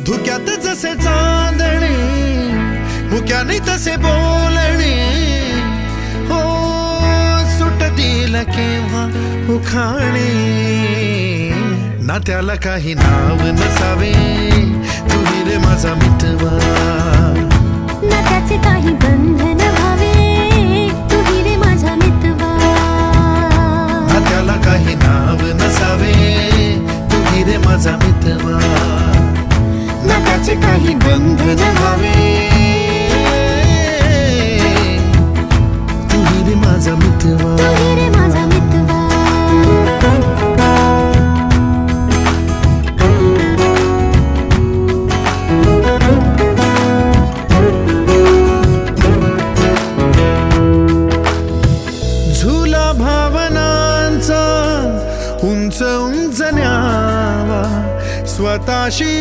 धुक्यात जसे चांदणे, मुक्याने तसे बोलणे, हो सुटतील केव्हा उखाणे. ना त्याला काही नाव नसावे, तुही रे माझा मितवा. ना त्याचे काही बंधन व्हावे, तुही रे माझा मितवा. ना त्याला काही नाव नसावे, तुही रे माझा मितवा. ना त्याचे काही बंधन व्हावे, तुही रे माझा मितवा. तुही रे माझा मितवा. झुला भावनांचा उंच उंच न्यावा, स्वतःशी